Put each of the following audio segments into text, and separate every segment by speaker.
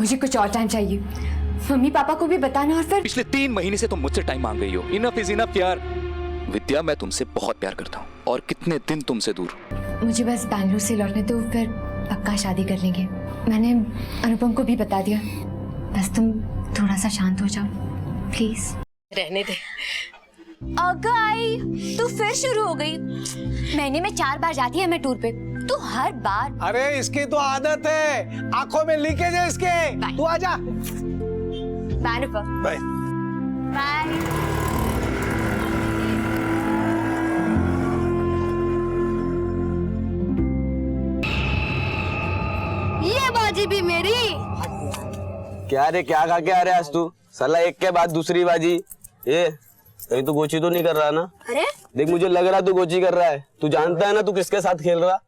Speaker 1: मुझे कुछ और टाइम चाहिए। मम्मी पापा को भी बताना और फिर।
Speaker 2: पिछले 3 महीने से तुम मुझसे टाइम मांग रही हो। इनफ इज इनफ यार। विद्या, मैं तुमसे बहुत प्यार करता हूँ और कितने दिन तुमसे दूर।
Speaker 1: मुझे बस बैंगलोर से लौटने दो, फिर पक्का शादी कर लेंगे। मैंने अनुपम को भी बता दिया। बस तुम थोड़ा सा शांत हो जाओ प्लीज।
Speaker 3: रहने दे।
Speaker 1: अगाई तू फिर शुरू हो गई। महीने में 4 बार जाती है मैं टूर पे, तू हर बार।
Speaker 4: अरे इसकी तो आदत है, आंखों में लीकेज है इसके। तू आजा।
Speaker 1: बाय अनुपम।
Speaker 4: Bye
Speaker 1: bye. ये बाजी भी मेरी।
Speaker 5: क्या रे, क्या खा के आ रहे आज तू? साला एक के बाद दूसरी बाजी। ये कहीं तू गोची तो नहीं कर रहा ना?
Speaker 3: अरे
Speaker 5: देख, मुझे लग रहा तू गोची कर रहा है। तू जानता है ना तू किसके साथ खेल रहा?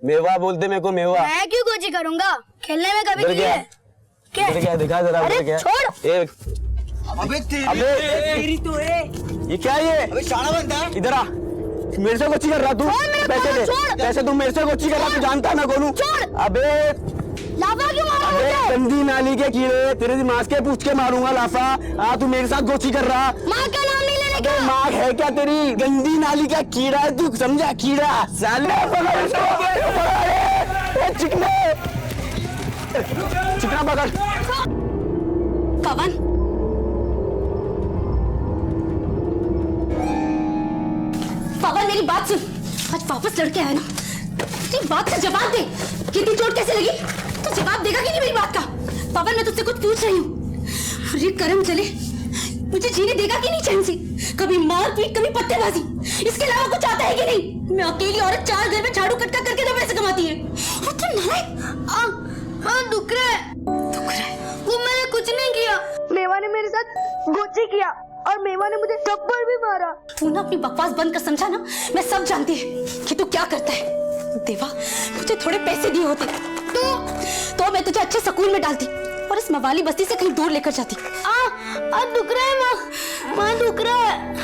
Speaker 5: मेवा बोलते मेरे को, मेवा।
Speaker 3: मैं क्यों गोची करूंगा? खेलने में कभी नहीं है।
Speaker 5: क्या क्या दिखा जरा।
Speaker 3: अरे
Speaker 5: क्या
Speaker 3: छोड़।
Speaker 4: अबे
Speaker 5: तेरी
Speaker 4: तो है।
Speaker 5: ये क्या है?
Speaker 4: अबे शाना बनता है।
Speaker 5: इधर आ। मेरे से गोची कर रहा तू? पैसे दे। पैसे तू मेरे से गोची कर रहा? तू जानता है मैं कौन हूँ? अबे
Speaker 3: लाफा क्यों मारा
Speaker 5: अबे
Speaker 3: मुझे?
Speaker 5: गंदी नाली के कीड़े, तेरे दिमाग के पूछ के मारूंगा लाफा। तू मेरे साथ गोची कर रहा?
Speaker 3: माँ का नाम नहीं लेने का।
Speaker 5: माँ है क्या तेरी? गंदी नाली का कीड़ा है तू, समझा? कीड़ा साले। चिकने चिकना पकड़।
Speaker 3: पवन, पवन मेरी बात सुन। आज वापस लड़के आए ना, तेरी बात का जवाब दे। कितनी चोट कैसे लगी? तू जवाब देगा कि नहीं मेरी बात का? पवन, मैं तुझसे कुछ पूछ रही हूँ। अरे करम चले, मुझे जीने देगा कि नहीं चैन से? कभी मारपीट, कभी पत्तेबाजी, इसके अलावा कुछ आता है कि नहीं? मैं अकेली औरत 4 घर में झाड़ू कटका करके तो पैसे कमाती है। और तू नालायक। दुख रहा है। वो मैंने कुछ नहीं किया। मेवा ने मेरे साथ गोची किया और मेवा ने मुझे थप्पड़ भी मारा। तू ना अपनी बकवास बंद कर, समझा ना? मैं सब जानती है कि तू क्या करता है। देवा, मुझे थोड़े पैसे दिए होते तो मैं तुझे अच्छे स्कूल में डालती और इस मवाली बस्ती से कहीं दूर लेकर जाती। दुख रहा है माँ दुख रहा है।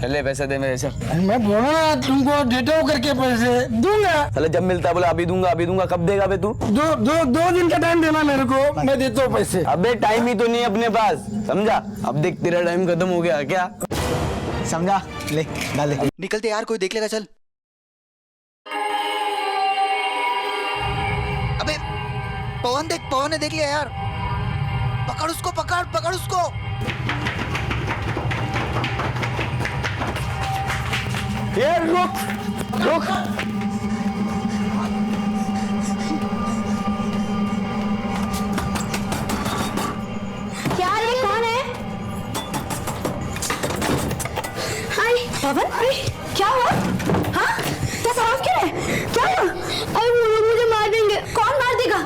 Speaker 5: ले पैसे दे मेरे से।
Speaker 4: मैं बोला ना तुमको देता हूँ करके पैसे दूंगा।
Speaker 5: साले जब मिलता है बोला अभी दूंगा अभी दूंगा। कब देगा बे तू?
Speaker 4: दो दिन का टाइम देना मेरे को, मैं देता हूँ पैसे।
Speaker 5: अबे टाइम ही तो नहीं है अपने पास, समझा? अब देख तेरा टाइम खत्म हो गया क्या?
Speaker 4: समझा? ले डाले।
Speaker 2: निकलते यार, कोई देख लेगा। चल। अबे पवन देख, पवन ने देख लिया यार। पकड़ उसको, पकड़ उसको।
Speaker 5: ये रुक रुक।
Speaker 3: क्या रे, कौन है? हाय पवन, क्या हुआ? हाँ, क्या सवाल क्या है? क्या हुआ? अरे वो लोग मुझे मार देंगे। कौन मार देगा?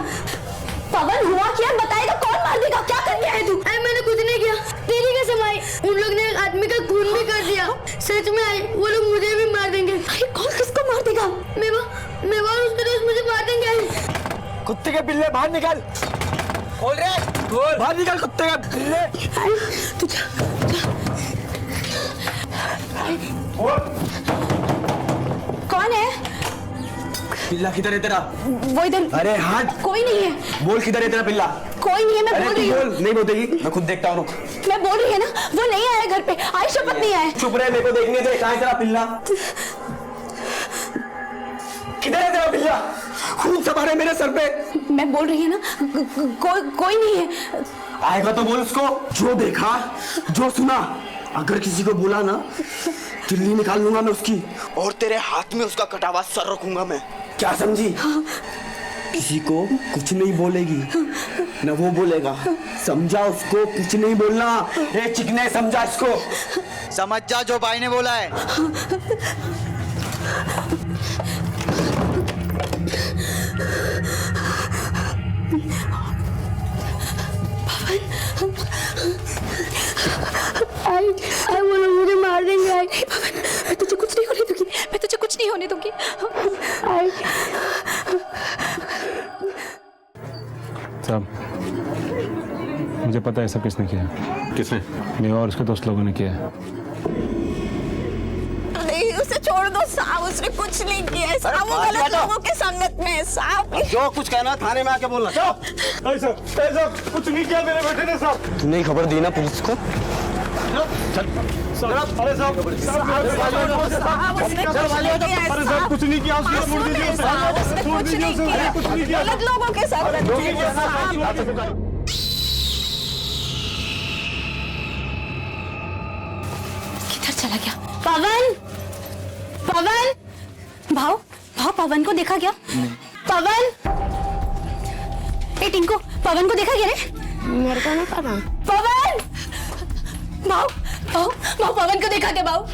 Speaker 3: पवन, हुआ क्या? बताएगा कौन मार देगा? क्या कर लिया है तू? अरे मैंने कुछ नहीं किया। तेरी कसम आई, उन लोग ने एक आदमी का खून भी कर दिया। सच में आई, वो लोग मुझे भी मार देंगे। अरे कौन किसको मार देगा? मेवा और उसके दोस्त मुझे मार देंगे।
Speaker 4: कुत्ते के पिल्ले बाहर निकल। खोल रे, खोल। बाहर निकल कुत्ते का पिल्ले।
Speaker 3: तू जा। कौन है?
Speaker 5: पिल्ला किधर है तेरा?
Speaker 3: वो इधर।
Speaker 5: अरे हट।
Speaker 3: कोई नहीं है।
Speaker 5: बोल किधर है तेरा पिल्ला?
Speaker 3: कोई नहीं है, मैं
Speaker 5: अरे
Speaker 3: बोल
Speaker 5: तू
Speaker 3: रही हूँ।
Speaker 5: बोल। नहीं बोलेगी, मैं खुद देखता हूँ। रुक।
Speaker 3: मैं बोल रही है ना, वो नहीं आया घर पे। आई शपथ नहीं आया।
Speaker 5: चुप रहे, मेरे को देखने दे। कहाँ है तेरा पिल्ला? किधर है तेरा पिल्ला? खून सवार है मेरे सर पे।
Speaker 3: मैं बोल रही है ना, कोई नहीं है।
Speaker 5: आएगा तो बोल उसको। जो देखा, जो सुना, अगर किसी को बोला ना, तिल्ली निकाल लूंगा मैं उसकी और तेरे हाथ में उसका कटा हुआ सर रखूंगा मैं। क्या समझी? किसी को कुछ नहीं बोलेगी, न वो बोलेगा। समझा? उसको कुछ नहीं बोलना। ए चिकने, समझा इसको?
Speaker 2: समझ जा जो भाई ने बोला है।
Speaker 3: आई वो लोग मुझे मार देंगे। आई पवन, मैं तुझे कुछ नहीं होने दूंगी। मैं तुझे कुछ नहीं होने दूंगी। आई
Speaker 6: साहब, मुझे पता है सब किसने किया।
Speaker 7: किसने?
Speaker 6: मेवा और उसके दोस्त लोगों ने किया है।
Speaker 3: नहीं, उसे छोड़ दो साहब, उसने कुछ नहीं किया है साहब, वो गलत लोगों के संगत में है साहब।
Speaker 5: जो कुछ कहना थाने में आके बोलना। चलो।
Speaker 6: ऐसा कुछ नहीं किया मेरे बेटे ने साहब।
Speaker 5: तुमने खबर दी ना पुलिस को?
Speaker 6: अरे साहब कुछ नहीं किया, छोड़ दीजिए साहब, छोड़ दीजिए उसे, कुछ नहीं किया।
Speaker 3: गलत लोगों के साथ किधर चला गया? पवन, पवन, भाव भाव पवन को देखा क्या? पवन, ए टिंको, पवन को देखा क्या रे? मेरे को नहीं पता। पवन, भाव भाव भाव पवन को देखा क्या भाव?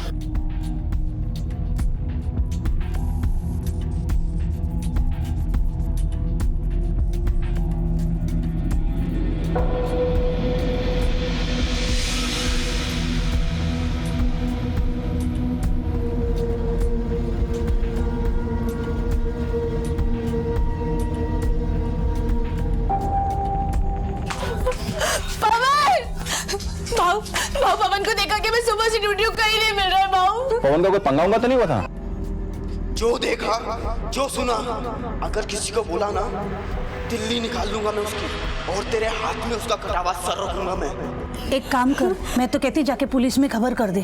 Speaker 3: भाव भाव पवन को देखा कि मैं सुबह से ड्यूटी कहीं नहीं मिल रहा है भाव।
Speaker 6: पवन का कोई पंगा होगा तो नहीं हुआ था?
Speaker 5: जो देखा, जो सुना, अगर किसी को बोला ना, दिल्ली निकाल लूंगा मैं उसकी, और तेरे हाथ में उसका कटा हुआ सर रखूंगा मैं।
Speaker 7: एक काम कर, मैं तो कहती जाके पुलिस में खबर कर दे।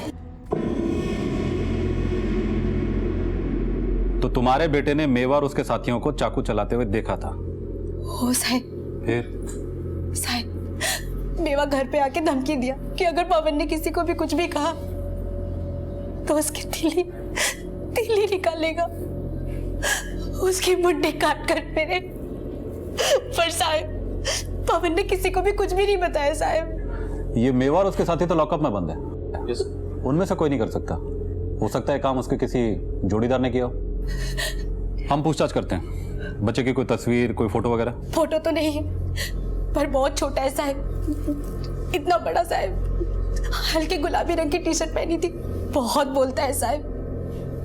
Speaker 8: तो तुम्हारे बेटे ने मेवा और उसके साथियों को चाकू चलाते हुए देखा था?
Speaker 3: हो साहब,
Speaker 8: फिर?
Speaker 3: साहब मेवा घर पे आके धमकी दिया कि अगर पवन ने किसी को भी कुछ भी कहा तो उसकी तिल्ली निकालेगा, उसकी मुंडी काट कर मेरे। पर साहब पवन ने किसी को भी कुछ भी नहीं बताया साहब।
Speaker 8: ये मेवा और उसके साथी तो लॉकअप में बंद है, उनमें से कोई नहीं कर सकता। हो सकता है काम उसके किसी जोड़ीदार ने किया हो। हम पूछताछ करते हैं। बच्चे की कोई तस्वीर, कोई फोटो वगैरह?
Speaker 3: फोटो तो नहीं है, पर बहुत छोटा है साहब, इतना बड़ा साहब, हल्के गुलाबी रंग की टी शर्ट पहनी थी। बहुत बोलता है साहब,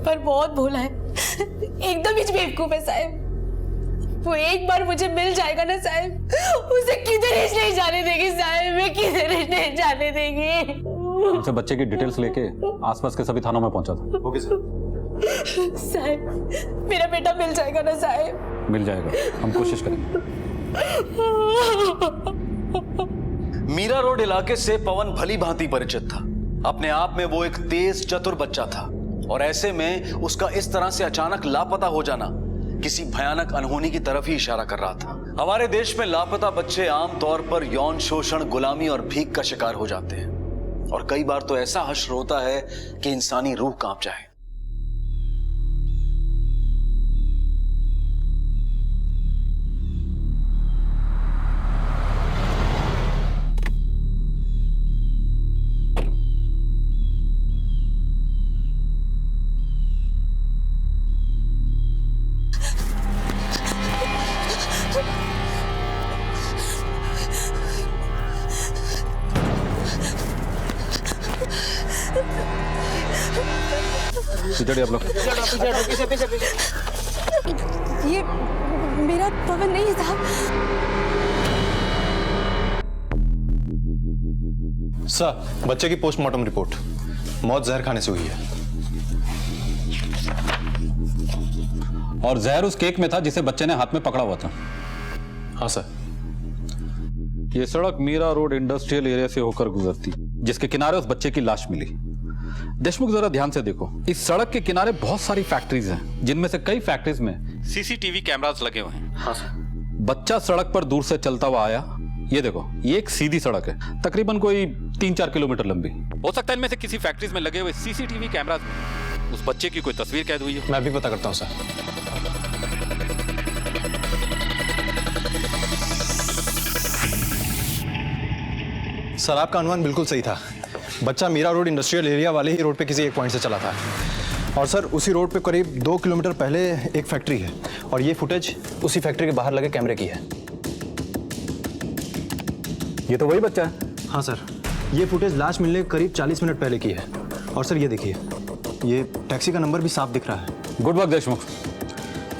Speaker 3: पर बहुत भोला है, एकदम ही बेवकूफ है साहब। वो एक बार मुझे मिल जाएगा ना साहब, उसे किधर नहीं जाने देगी साहब, मैं किधर नहीं जाने देगी।
Speaker 8: उनसे बच्चे की डिटेल्स लेके आसपास के सभी थानों में पहुंचा था।
Speaker 6: Okay sir.
Speaker 3: साहब मेरा बेटा मिल जाएगा ना साहब?
Speaker 8: मिल जाएगा, हम कोशिश करेंगे।
Speaker 9: मीरा रोड इलाके से पवन भली भांति परिचित था। अपने आप में वो एक तेज चतुर बच्चा था, और ऐसे में उसका इस तरह से अचानक लापता हो जाना किसी भयानक अनहोनी की तरफ ही इशारा कर रहा था। हमारे देश में लापता बच्चे आमतौर पर यौन शोषण, गुलामी और भीख का शिकार हो जाते हैं, और कई बार तो ऐसा हश्र होता है कि इंसानी रूह कांप जाए।
Speaker 8: आप लोग
Speaker 3: ये मेरा पवन नहीं था।
Speaker 10: सर, बच्चे की पोस्टमार्टम रिपोर्ट, मौत जहर खाने से हुई है।
Speaker 8: और जहर उस केक में था जिसे बच्चे ने हाथ में पकड़ा हुआ था?
Speaker 10: हाँ सर।
Speaker 8: ये सड़क मीरा रोड इंडस्ट्रियल एरिया से होकर गुजरती, जिसके किनारे उस बच्चे की लाश मिली। देशमुख जरा ध्यान से देखो, इस सड़क के किनारे बहुत सारी फैक्ट्रीज हैं, जिनमें से कई फैक्ट्रीज में सीसीटीवी कैमरास लगे हुए हैं।
Speaker 10: हाँ सर।
Speaker 8: बच्चा सड़क पर दूर से चलता हुआ आया। ये देखो, ये एक सीधी सड़क है, तकरीबन कोई 3-4 किलोमीटर लंबी। हो सकता है इनमें से किसी फैक्ट्रीज में लगे हुए सीसीटीवी कैमरास में उस बच्चे की कोई तस्वीर कैद हुई है।
Speaker 10: मैं भी पता करता हूँ सर। सर, आपका अनुमान बिल्कुल सही था। बच्चा मीरा रोड इंडस्ट्रियल एरिया वाले ही रोड पे किसी एक पॉइंट से चला था, और सर उसी रोड पे करीब 2 किलोमीटर पहले एक फैक्ट्री है, और ये फुटेज उसी फैक्ट्री के बाहर लगे कैमरे की है।
Speaker 8: ये तो वही बच्चा है।
Speaker 10: हाँ सर, ये फुटेज लाश मिलने के करीब 40 मिनट पहले की है। और सर ये देखिए, ये टैक्सी का नंबर भी साफ दिख रहा है।
Speaker 8: Good work Deshmukh.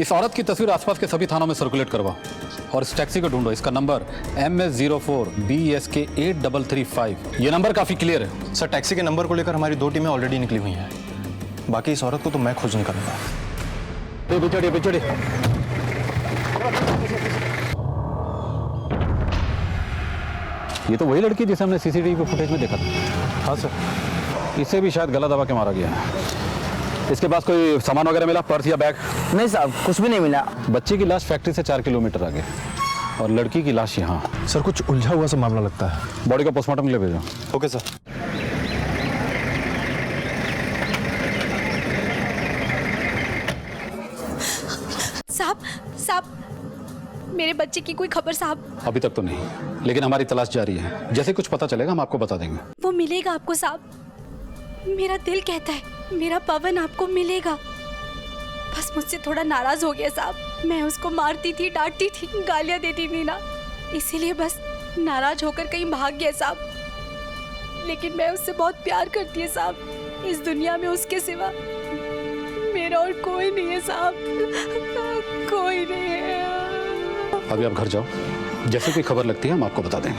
Speaker 8: इस औरत की तस्वीर आसपास के सभी थानों में सर्कुलेट करवाओ, और इस टैक्सी को ढूंढो। इसका नंबर MS04 BSK 8335। ये नंबर काफी क्लियर है।
Speaker 10: सर, टैक्सी के नंबर को लेकर हमारी 2 टीमें ऑलरेडी निकली हुई हैं। बाकी इस औरत को तो मैं खोज निकालूंगा।
Speaker 8: पिछड़िए। ये तो वही लड़की जिसे हमने सीसीटीवी फुटेज में देखा था।
Speaker 10: हाँ सर।
Speaker 8: इसे भी शायद गला दबा के मारा गया है। इसके पास कोई सामान वगैरह मिला, पर्स या बैग?
Speaker 5: नहीं साहब, कुछ भी नहीं मिला।
Speaker 8: बच्चे की लाश फैक्ट्री से 4 किलोमीटर आगे और लड़की की लाश यहाँ।
Speaker 10: सर कुछ उलझा हुआ सा मामला लगता है।
Speaker 8: बॉडी का पोस्टमार्टम के लिए भेजो।
Speaker 10: Okay sir.
Speaker 3: साहब मेरे बच्चे की कोई खबर साहब?
Speaker 8: अभी तक तो नहीं, लेकिन हमारी तलाश जारी है। जैसे कुछ पता चलेगा हम आपको बता देंगे।
Speaker 3: वो मिलेगा आपको साहब, मेरा दिल कहता है मेरा पवन आपको मिलेगा। बस मुझसे थोड़ा नाराज हो गया साहब। मैं उसको मारती थी, डांटती थी, गालियां देती थी ना, इसीलिए बस नाराज होकर कहीं भाग गया साहब। लेकिन मैं उससे बहुत प्यार करती है साहब। इस दुनिया में उसके सिवा मेरा और कोई नहीं है साहब, कोई नहीं है।
Speaker 8: अभी आप घर जाओ, जैसे कोई खबर लगती है हम आपको बता देंगे।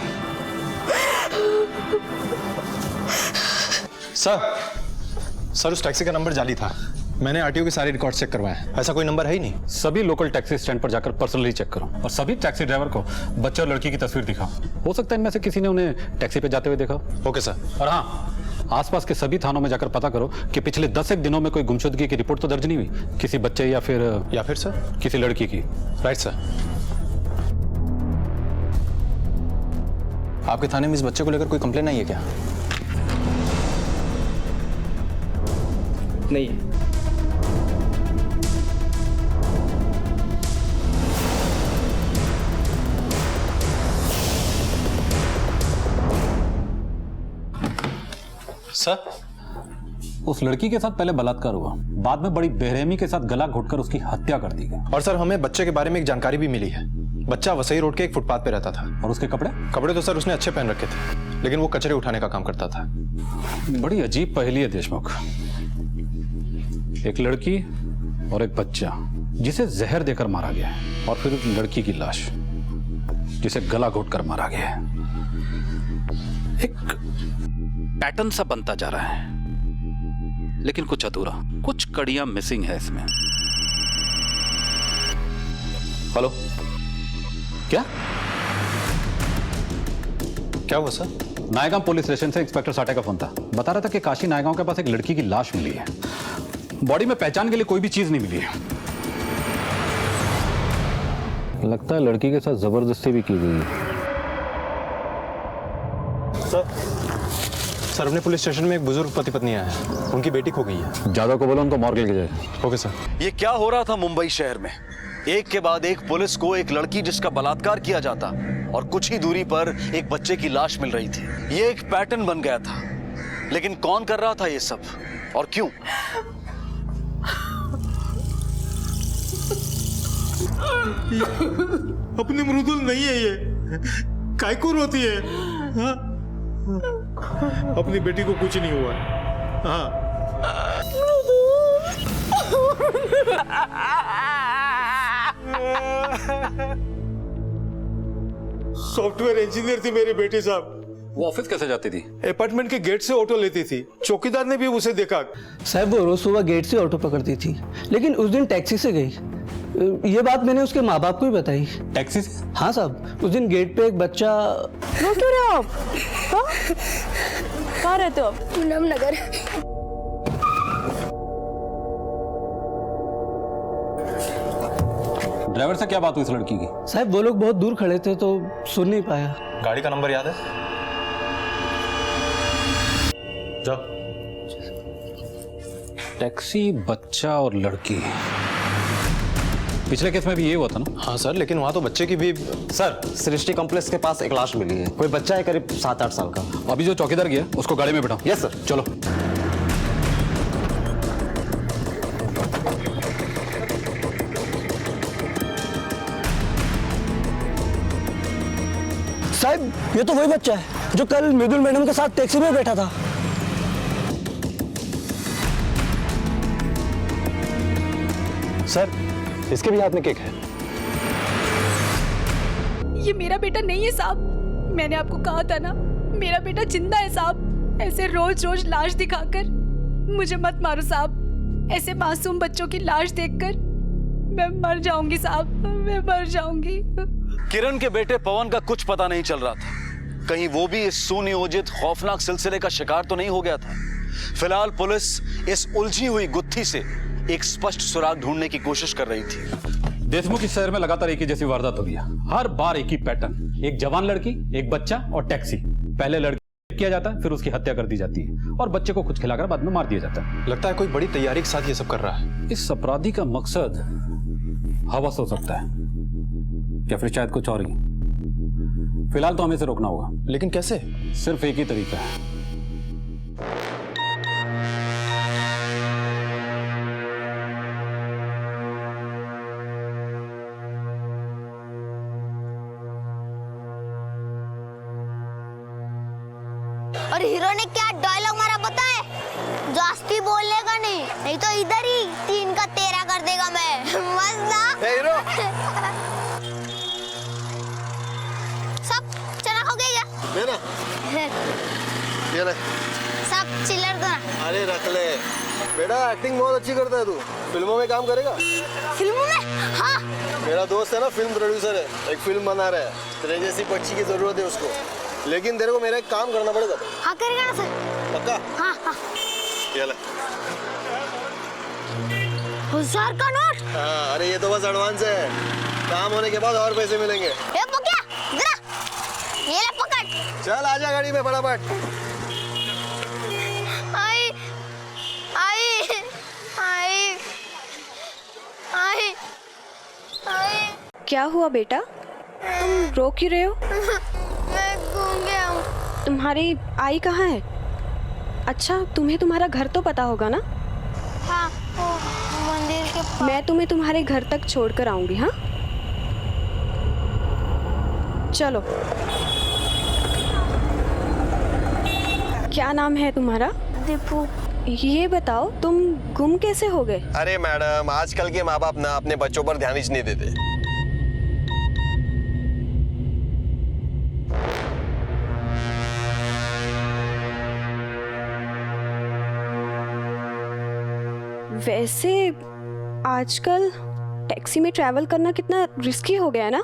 Speaker 10: सर उस टैक्सी का नंबर जाली था। मैंने आरटीओ के सारे रिकॉर्ड चेक करवाए, ऐसा कोई नंबर है ही नहीं।
Speaker 8: सभी लोकल टैक्सी स्टैंड पर जाकर पर्सनली चेक करो और सभी टैक्सी ड्राइवर को बच्चे और लड़की की तस्वीर दिखाओ। हो सकता है इनमें से किसी ने उन्हें टैक्सी पे जाते हुए देखा।
Speaker 10: Okay sir.
Speaker 8: और हाँ, आसपास के सभी थानों में जाकर पता करो कि पिछले 10 दिनों में कोई गुमशुदगी की रिपोर्ट तो दर्ज नहीं हुई किसी बच्चे या फिर
Speaker 10: सर
Speaker 8: किसी लड़की की।
Speaker 10: Right sir. आपके थाने में इस बच्चे को लेकर कोई कंप्लेन आई है क्या?
Speaker 5: नहीं।
Speaker 10: सर
Speaker 8: उस लड़की के साथ पहले बलात्कार हुआ, बाद में बड़ी बेरहमी के साथ गला घोटकर उसकी हत्या कर दी गई।
Speaker 10: और सर हमें बच्चे के बारे में एक जानकारी भी मिली है। बच्चा वसई रोड के एक फुटपाथ पे रहता था।
Speaker 8: और उसके कपड़े
Speaker 10: तो सर उसने अच्छे पहन रखे थे, लेकिन वो कचरे उठाने का काम करता था।
Speaker 8: बड़ी अजीब पहेली है देशमुख। एक लड़की और एक बच्चा जिसे जहर देकर मारा गया है, और फिर लड़की की लाश जिसे गला घोटकर मारा गया है। एक पैटर्न सा बनता जा रहा है, लेकिन कुछ अधूरा, कुछ कड़ियां मिसिंग है इसमें। हेलो, क्या
Speaker 10: हुआ सर?
Speaker 8: नायगांव पुलिस स्टेशन से इंस्पेक्टर साठे का फोन था। बता रहा था कि काशी नायगांव के पास एक लड़की की लाश मिली है। बॉडी में पहचान के लिए कोई भी चीज नहीं मिली है। लगता है लड़की के साथ जबरदस्ती भी की गई है।
Speaker 10: सर अपने पुलिस स्टेशन में एक बुजुर्ग पति पत्नी आए हैं, उनकी बेटी खो गई है।
Speaker 8: ज्यादा को बोलो उनको मॉर्ग लेके जाए।
Speaker 10: Okay sir.
Speaker 9: ये क्या हो रहा था मुंबई शहर में? एक के बाद एक पुलिस को एक लड़की जिसका बलात्कार किया जाता और कुछ ही दूरी पर एक बच्चे की लाश मिल रही थी। ये एक पैटर्न बन गया था, लेकिन कौन कर रहा था ये सब और क्यों?
Speaker 6: अपनी मृदुल नहीं है ये, काय को रोती है? हाँ? अपनी बेटी को कुछ नहीं हुआ। हाँ। सॉफ्टवेयर इंजीनियर थी मेरी बेटी साहब।
Speaker 8: वो ऑफिस कैसे जाती थी?
Speaker 6: अपार्टमेंट के गेट से ऑटो लेती थी। चौकीदार ने भी उसे देखा।
Speaker 11: साहब वो रोज सुबह गेट से ऑटो पकड़ती थी, लेकिन उस दिन टैक्सी से गई। ये बात मैंने उसके माँ बाप को ही बताई।
Speaker 8: टैक्सी से?
Speaker 11: हाँ साहब, उस दिन गेट पे एक बच्चा।
Speaker 3: रो क्यों रहे हो आप? कहाँ रहते हो आप? पूनम नगर।
Speaker 8: ड्राइवर से क्या बात हुई इस लड़की की?
Speaker 11: साहब वो लोग बहुत दूर खड़े थे तो सुन नहीं पाया।
Speaker 10: गाड़ी का नंबर याद है? जाओ।
Speaker 8: टैक्सी, बच्चा और लड़की। पिछले केस में भी ये हुआ था ना?
Speaker 10: हाँ सर, लेकिन वहाँ तो बच्चे की भी।
Speaker 5: सर सृष्टि कॉम्प्लेक्स के पास एक लाश मिली है। कोई बच्चा है करीब 7-8 साल का।
Speaker 8: अभी जो चौकीदार गया उसको गाड़ी में बैठाओ।
Speaker 5: Yes sir.
Speaker 8: चलो।
Speaker 11: साहब ये तो वही बच्चा है जो कल मृदुल मैडम के साथ टैक्सी में बैठा था।
Speaker 10: सर इसके भी हाथ में केक है।
Speaker 3: ये मेरा बेटा नहीं है साहब। मैंने आपको कहा था ना, मेरा बेटा जिंदा है साहब। ऐसे रोज रोज लाश दिखाकर मुझे मत मारो साहब। ऐसे मासूम बच्चों की लाश देखकर मैं मर जाऊंगी साहब, मैं मर जाऊंगी।
Speaker 9: किरण के बेटे पवन का कुछ पता नहीं चल रहा था। कहीं वो भी इस सुनियोजित खौफनाक सिलसिले का शिकार तो नहीं हो गया था। फिलहाल पुलिस इस उलझी हुई गुत्थी से एक स्पष्ट सुराग ढूंढने की कोशिश कर रही थी।
Speaker 8: देशमुख इस शहर में लगातार एक ही जैसी वारदात हो रही है। हर बार एक ही पैटर्न, एक जवान लड़की, एक बच्चा और टैक्सी। पहले लड़की किया जाता है, फिर उसकी हत्या कर दी जाती है और बच्चे को कुछ खिलाकर बाद में मार दिया जाता है।
Speaker 10: लगता है कोई बड़ी तैयारी के साथ ये सब कर रहा है।
Speaker 8: इस अपराधी का मकसद हवस हो सकता है या फिर शायद कुछ और ही। फिलहाल तो हमें इसे रोकना होगा।
Speaker 10: लेकिन कैसे?
Speaker 8: सिर्फ एक ही तरीका है।
Speaker 3: और हीरो ने क्या डायलॉग मारा पता है? जास्ती बोलेगा नहीं तो इधर ही 3 का 13 कर देगा मैं। मस्त ना?
Speaker 5: हीरो
Speaker 3: सब चना खाओगे क्या?
Speaker 5: मेरा ये ले।
Speaker 3: सब चिल्लर दो ना।
Speaker 5: अरे रख ले बेटा, एक्टिंग बहुत अच्छी करता है तू। फिल्मों में काम करेगा?
Speaker 3: फिल्मों में? हाँ।
Speaker 5: मेरा दोस्त है ना, फिल्म प्रोड्यूसर है, एक फिल्म बना रहा है। तेरे जैसी बच्ची की जरूरत है उसको, लेकिन तेरे को मेरा एक काम करना पड़ेगा।
Speaker 3: हाँ करेगा ना सर?
Speaker 5: पक्का?
Speaker 3: हाँ हाँ।
Speaker 5: ये ले।
Speaker 3: 1000 का नोट?
Speaker 5: हाँ, अरे ये तो बस एडवांस है, काम होने के बाद और पैसे मिलेंगे।
Speaker 3: ये पकड़, जरा ये ले पकड़।
Speaker 5: चल आजा गाड़ी में फटाफट।
Speaker 3: आई आई आई आई आई।
Speaker 12: क्या हुआ बेटा, तुम रो क्यों रहे हो?
Speaker 3: मैं घूम गया हूँ।
Speaker 12: तुम्हारी आई कहाँ है? अच्छा, तुम्हें तुम्हारा घर तो पता होगा ना?
Speaker 3: हाँ, वो मंदिर के पास।
Speaker 12: मैं तुम्हें तुम्हारे घर तक छोड़कर आऊंगी। हाँ चलो। क्या नाम है तुम्हारा?
Speaker 3: दीपू।
Speaker 12: ये बताओ तुम गुम कैसे हो गए?
Speaker 5: अरे मैडम, आजकल के माँ बाप ना अपने बच्चों पर ध्यान ही नहीं देते।
Speaker 12: वैसे आजकल टैक्सी में ट्रैवल करना कितना रिस्की हो गया है ना?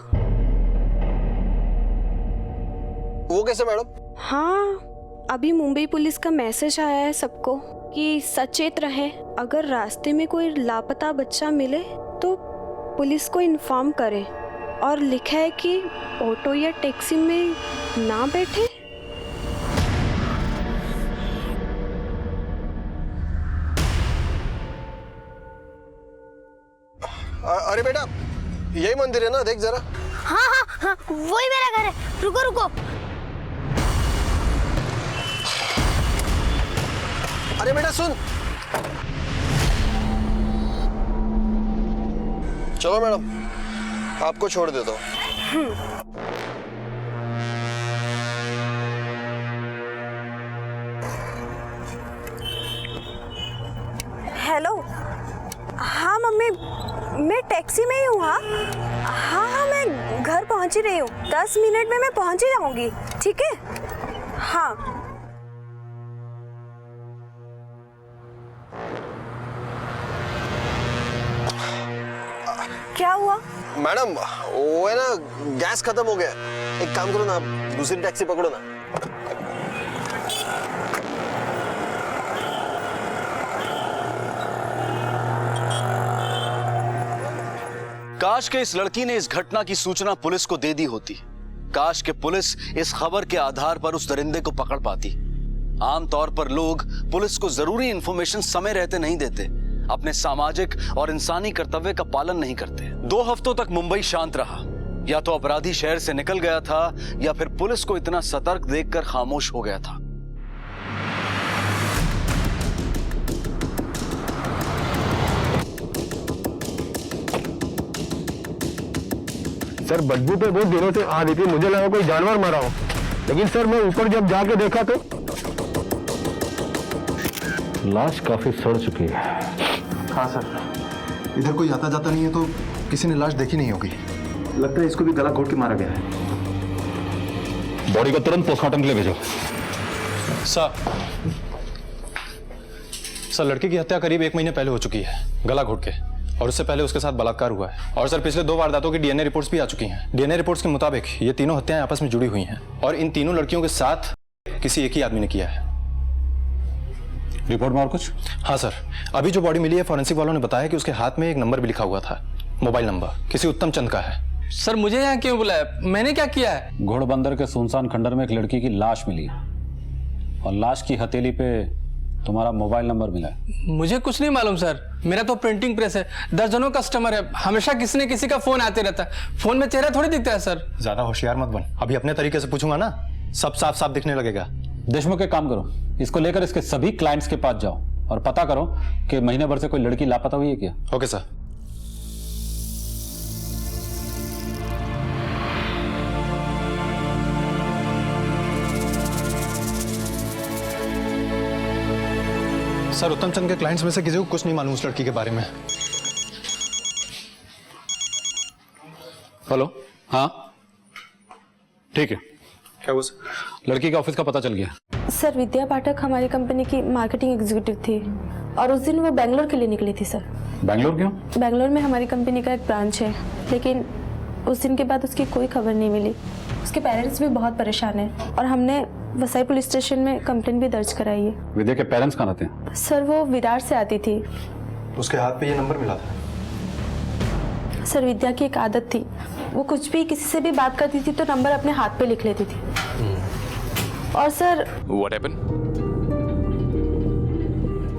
Speaker 5: वो कैसे मैडम?
Speaker 12: हाँ, अभी मुंबई पुलिस का मैसेज आया है सबको कि सचेत रहें। अगर रास्ते में कोई लापता बच्चा मिले तो पुलिस को इन्फॉर्म करें। और लिखा है कि ऑटो या टैक्सी में ना बैठे।
Speaker 5: अरे बेटा, यही मंदिर है ना, देख जरा।
Speaker 3: हाँ हाँ हाँ, वही मेरा घर है। रुको रुको।
Speaker 5: अरे बेटा सुन। चलो मैडम, आपको छोड़ देता हूँ।
Speaker 12: हेलो। हाँ मम्मी, मैं टैक्सी में ही हूँ। हाँ हाँ हाँ, मैं घर पहुँच ही रही हूँ। 10 मिनट में मैं पहुँच ही जाऊँगी। ठीक है? हाँ। क्या हुआ?
Speaker 5: मैडम, वो है ना, गैस खत्म हो गया। एक काम करो ना, आप दूसरी टैक्सी पकड़ो ना।
Speaker 9: काश के इस लड़की ने इस घटना की सूचना पुलिस को दे दी होती। काश के पुलिस इस खबर के आधार पर उस दरिंदे को पकड़ पाती। आमतौर पर लोग पुलिस को जरूरी इंफॉर्मेशन समय रहते नहीं देते, अपने सामाजिक और इंसानी कर्तव्य का पालन नहीं करते। 2 हफ्तों तक मुंबई शांत रहा। या तो अपराधी शहर से निकल गया था या फिर पुलिस को इतना सतर्क देखकर खामोश हो गया था।
Speaker 6: सर, बदबू तो बहुत दिनों से आ रही थी, मुझे लगा कोई जानवर मरा हो, लेकिन सर मैं ऊपर जब जाके देखा तो लाश काफी सड़ चुकी है।
Speaker 10: हाँ सर, इधर कोई आता जाता नहीं है तो किसी ने लाश देखी नहीं होगी। लगता है इसको भी गला घोट के मारा गया है।
Speaker 8: बॉडी को तुरंत पोस्टमार्टम के लिए भेजो।
Speaker 10: सर लड़की की हत्या करीब 1 महीने पहले हो चुकी है, गला घोट के, और उससे पहले उसके साथ बलात्कार हुआ है। और सर पिछले 2 वारदातों की डीएनए रिपोर्ट्स भी आ चुकी हैं। डीएनए रिपोर्ट्स के मुताबिक ये तीनों हत्याएं आपस में जुड़ी हुई हैं और इन तीनों लड़कियों के साथ किसी एक ही आदमी ने किया है।
Speaker 8: रिपोर्ट में और कुछ?
Speaker 10: हाँ सर, अभी जो बॉडी मिली है फॉरेंसिक वालों ने बताया कि उसके हाथ में एक नंबर भी लिखा हुआ था, मोबाइल नंबर किसी उत्तम चंद का है।
Speaker 4: सर मुझे यहाँ क्यों बुलाया? मैंने क्या किया है?
Speaker 8: घोड़बंदर के सुनसान खंडर में एक लड़की की लाश मिली और लाश की हथेली पे तुम्हारा मोबाइल नंबर मिला है।
Speaker 4: मुझे कुछ नहीं मालूम सर, मेरा तो प्रिंटिंग प्रेस है, दर्जनों कस्टमर है, हमेशा किसी न किसी का फोन आते रहता है। फोन में चेहरा थोड़ी दिखता है सर।
Speaker 10: ज्यादा होशियार मत बन, अभी अपने तरीके से पूछूंगा ना सब साफ साफ दिखने लगेगा।
Speaker 8: देशमुख एक काम करो, इसको लेकर इसके सभी क्लाइंट्स के पास जाओ और पता करो कि महीने भर से कोई लड़की लापता हुई है क्या।
Speaker 10: Okay sir. सर उत्तम चंद के क्लाइंट्स में से किसी को कुछ नहीं मालूम उस लड़की के बारे में।
Speaker 8: हेलो, हाँ ठीक है।
Speaker 10: क्या हुआ सर?
Speaker 8: लड़की के ऑफिस का पता चल गया।
Speaker 12: सर विद्या पाठक हमारी कंपनी की मार्केटिंग एग्जीक्यूटिव थी और उस दिन वो बेंगलोर के लिए निकली थी सर।
Speaker 8: बेंगलोर क्यों?
Speaker 12: बेंगलोर में हमारी कंपनी का एक ब्रांच है, लेकिन उस दिन के बाद उसकी कोई खबर नहीं मिली। उसके पेरेंट्स भी बहुत परेशान हैं और हमने वसई पुलिस स्टेशन में कंप्लेंट भी दर्ज कराई है।
Speaker 8: विद्या के पेरेंट्स कहाँ रहते हैं?
Speaker 12: सर वो विरार से आती थी।
Speaker 10: उसके हाथ पे ये नंबर मिला था।
Speaker 12: सर विद्या की एक आदत थी, वो कुछ भी किसी से भी बात करती थी तो नंबर अपने हाथ पे लिख लेती थी। और सर
Speaker 2: What happened?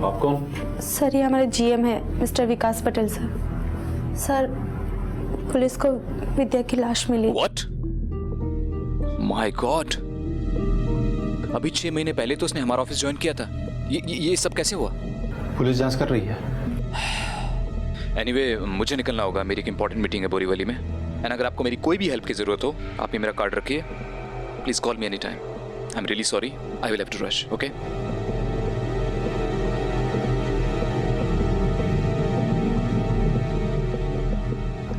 Speaker 8: आप कौन?
Speaker 12: सर ये हमारे जीएम है मिस्टर विकास पटेल सर। सर पुलिस को विद्या की लाश मिली।
Speaker 2: What? My God! अभी 6 महीने पहले तो उसने हमारा ऑफिस ज्वाइन किया था। ये सब कैसे हुआ?
Speaker 10: पुलिस जांच कर रही है।
Speaker 2: एनीवे मुझे निकलना होगा, मेरी एक इंपॉर्टेंट मीटिंग है बोरीवली में। एंड अगर आपको मेरी कोई भी हेल्प की जरूरत हो, आप ये मेरा कार्ड रखिए। Please call me any time. I am really sorry, I will have to rush. Okay?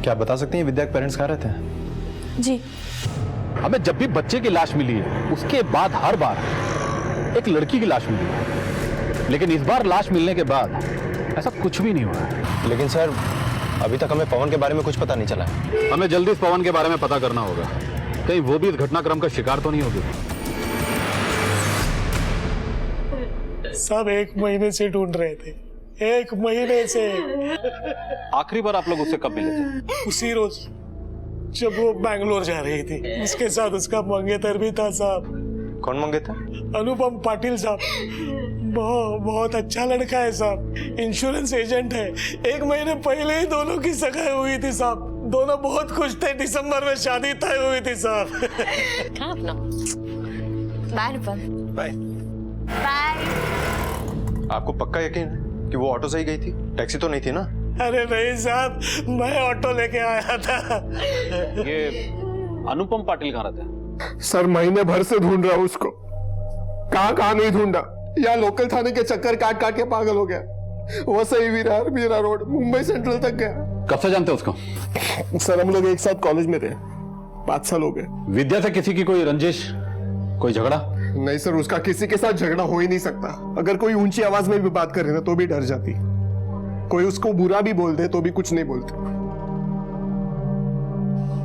Speaker 10: क्या आप बता सकती हैं विद्या के पेरेंट्स कहाँ रहते हैं?
Speaker 12: जी
Speaker 8: हमें जब भी बच्चे की लाश मिली है उसके बाद हर बार एक लड़की की लाश मिली है, लेकिन इस बार लाश मिलने के बाद ऐसा कुछ भी नहीं हुआ है।
Speaker 10: लेकिन सर अभी तक हमें पवन के बारे में कुछ पता नहीं चला है।
Speaker 8: हमें जल्दी इस पवन के बारे में पता करना होगा, कहीं वो भी इस घटनाक्रम का शिकार तो नहीं होगी।
Speaker 13: सब 1 महीने से ढूंढ रहे थे, 1 महीने से।
Speaker 8: आखिरी बार आप लोग उससे कब मिले थे?
Speaker 13: उसी रोज जब वो बैंगलोर जा रही थी। उसके साथ उसका मंगेतर भी था साहब।
Speaker 10: कौन मंगेतर?
Speaker 13: अनुपम पाटिल साहब। बहुत अच्छा लड़का है साहब, इंश्योरेंस एजेंट है। 1 महीने पहले ही दोनों की सगाई हुई थी साहब। दोनों बहुत खुश थे, दिसंबर में शादी तय हुई थी साहब।
Speaker 1: बाय अनुपम।
Speaker 10: बाय।
Speaker 1: बाय।
Speaker 10: आपको पक्का यकीन है कि वो ऑटो से ही गई थी, टैक्सी तो नहीं थी ना?
Speaker 13: अरे नहीं साहब, मैं ऑटो लेके आया था।
Speaker 8: ये अनुपम पाटिल कहाँ रहते हैं?
Speaker 6: सर महीने भर से ढूंढ रहा हूं उसको, कहाँ नहीं ढूंढा। यहाँ लोकल थाने के चक्कर काट के पागल हो गया। वो सही विरार मीरा रोड मुंबई सेंट्रल तक गया।
Speaker 8: कब से जानते हो उसको?
Speaker 6: सर हम लोग एक साथ कॉलेज में थे, 5 साल हो गए।
Speaker 8: विद्या से किसी की कोई रंजिश, कोई झगड़ा?
Speaker 6: नहीं सर, उसका किसी के साथ झगड़ा हो ही नहीं सकता। अगर कोई ऊंची आवाज में भी बात करे ना तो भी डर जाती। कोई उसको बुरा भी बोल दे तो भी कुछ नहीं बोलते।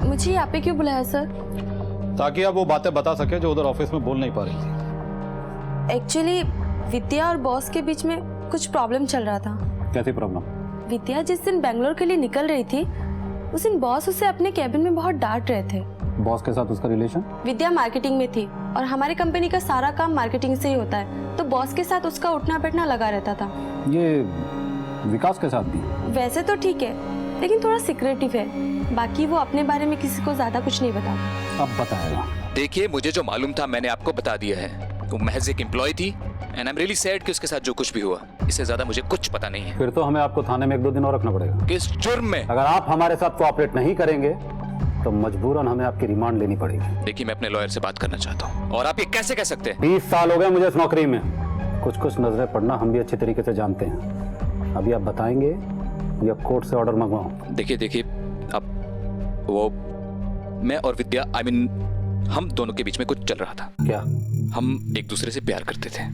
Speaker 12: मुझे यहाँ पे क्यों बुलाया सर?
Speaker 8: ताकि आप वो बातें बता सके जो उधर ऑफिस में बोल नहीं पा रही थी।
Speaker 12: एक्चुअली विद्या और बॉस के बीच में कुछ प्रॉब्लम चल रहा था।
Speaker 8: कैसी प्रॉब्लम?
Speaker 12: विद्या जिस दिन बेंगलोर के लिए निकल रही थी उस दिन बॉस उसे अपने कैबिन में बहुत डांट रहे थे।
Speaker 8: बॉस के साथ उसका रिलेशन?
Speaker 12: विद्या मार्केटिंग में थी और हमारी कंपनी का सारा काम मार्केटिंग से ही होता है, तो बॉस के साथ उसका उठना बैठना लगा रहता था।
Speaker 8: ये विकास के साथ भी?
Speaker 12: वैसे तो ठीक है, लेकिन थोड़ा सीक्रेटिव है। बाकी वो अपने बारे में किसी को ज्यादा कुछ नहीं बताता।
Speaker 8: अब बताएगा।
Speaker 2: देखिए मुझे जो मालूम था मैंने आपको बता दिया है। वो महज एक एम्प्लॉय थी and I am really sad कि उसके साथ जो कुछ भी हुआ, इससे ज्यादा मुझे कुछ पता नहीं है।
Speaker 8: फिर तो हमें आपको थाने में 1-2 दिन और रखना पड़ेगा।
Speaker 2: किस जुर्म में?
Speaker 8: अगर आप हमारे साथ कोऑपरेट नहीं करेंगे तो मजबूरन हमें आपकी रिमांड लेनी पड़ेगी।
Speaker 2: देखिए मैं अपने लॉयर से बात करना चाहता हूँ। और आप ये कैसे कह सकते हैं?
Speaker 8: 20 साल हो गए मुझे इस नौकरी में, कुछ नजरें पड़ना हम भी अच्छे तरीके से जानते हैं। अभी आप बताएंगे या कोर्ट से ऑर्डर मंगवाऊं?
Speaker 2: देखिए अब वो मैं और विद्या आई मीन हम दोनों के बीच में कुछ चल रहा था।
Speaker 8: क्या?
Speaker 2: हम एक दूसरे से प्यार करते थे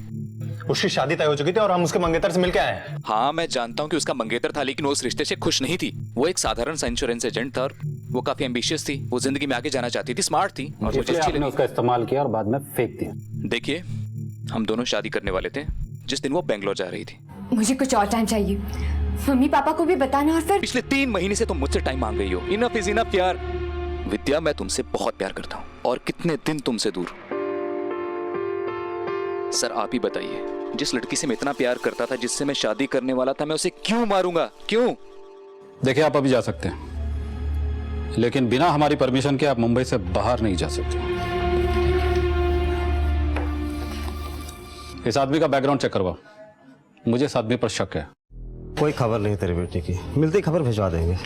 Speaker 10: उसकी शादी तय हो चुकी थी और हम उसके मंगेतर से मिलके आए हैं।
Speaker 2: हाँ मैं जानता हूँ कि उसका मंगेतर था, लेकिन वो उस रिश्ते से खुश नहीं थी। वो एक साधारण सा इंश्योरेंस एजेंट था और वो काफी एम्बिशियस थी। वो जिंदगी में आगे जाना चाहती थी, स्मार्ट थी और मुझे अच्छी लगी।
Speaker 8: उसका इस्तेमाल किया और बाद में फेंक दिया।
Speaker 2: देखिए, हम दोनों शादी करने वाले थे जिस दिन वो बेंगलोर जा रही थी।
Speaker 1: मुझे कुछ और टाइम चाहिए, मम्मी पापा को भी बताना। और फिर
Speaker 2: पिछले 3 महीने से तुम मुझसे टाइम मांग रही हो। इनफ इज इनफ यार। विद्या, मैं तुमसे बहुत प्यार करता हूँ और कितने दिन तुमसे दूर। सर आप ही बताइए, जिस लड़की से मैं इतना प्यार करता था, जिससे मैं शादी करने वाला था, मैं उसे क्यों मारूंगा? क्यों?
Speaker 8: देखिए, आप अभी जा सकते हैं, लेकिन बिना हमारी परमिशन के आप मुंबई से बाहर नहीं जा सकते। इस आदमी का बैकग्राउंड चेक करवाओ, मुझे इस आदमी पर शक है।
Speaker 11: कोई खबर नहीं तेरे बेटे की, मिलते ही खबर भिजवा देंगे।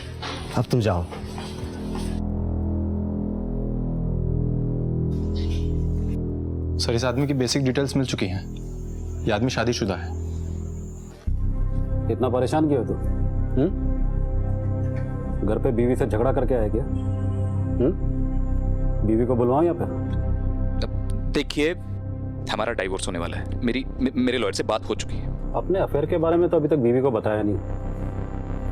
Speaker 11: अब तुम जाओ।
Speaker 10: सर, इस आदमी की बेसिक डिटेल्स मिल चुकी हैं। ये आदमी शादीशुदा है।
Speaker 8: इतना परेशान क्यों हो तू? घर पे बीवी से झगड़ा करके आया क्या? बीवी को बुलवाऊं या फिर?
Speaker 2: देखिए, हमारा डाइवोर्स होने वाला है। मेरे लॉयर से बात हो चुकी है।
Speaker 8: अपने अफेयर के बारे में तो अभी तक बीवी को बताया नहीं।